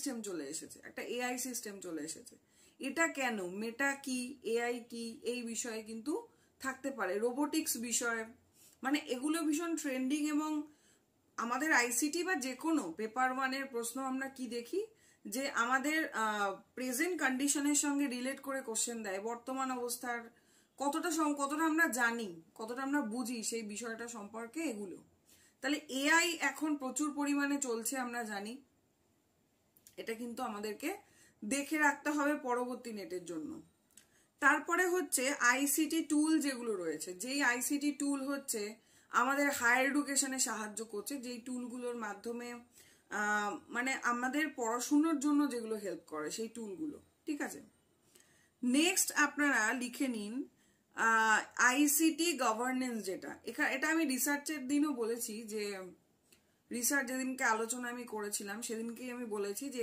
System চলে এসেছে, একটা এআই সিস্টেম চলে এসেছে। এটা কেন, মেটা কি, এআই কি, এই বিষয়ে কিন্তু থাকতে পারে, রোবোটিক্স বিষয়, মানে এগুলো ভীষণ ট্রেন্ডিং। এবং আমাদের আইসিটি বা যে কোনো পেপার ওয়ানের প্রশ্ন আমরা কি দেখি, যে আমাদের প্রেজেন্ট কন্ডিশনের সঙ্গে রিলেট করে কোশ্চেন দেয়, বর্তমান অবস্থার কতটা আমরা জানি, কতটা আমরা বুঝি সেই বিষয়টা সম্পর্কে এগুলো। তাহলে এআই এখন প্রচুর পরিমাণে চলছে আমরা জানি, এটা কিন্তু আমাদেরকে দেখে রাখতে হবে পরবর্তী নেটের জন্য। তারপরে হচ্ছে আইসিটি টুল যেগুলো রয়েছে, যেই আইসিটি টুল হচ্ছে আমাদের হায়ার এডুকেশনে সাহায্য করছে, যেই টুলগুলোর মাধ্যমে মানে আমাদের পড়াশুনোর জন্য যেগুলো হেল্প করে সেই টুলগুলো, ঠিক আছে। নেক্সট আপনারা লিখে নিন আইসিটি গভর্নেন্স, যেটা এটা আমি রিসার্চের দিনও বলেছি, যে রিসার্চ যেদিনকে আলোচনা আমি করেছিলাম সেদিনকেই আমি বলেছি যে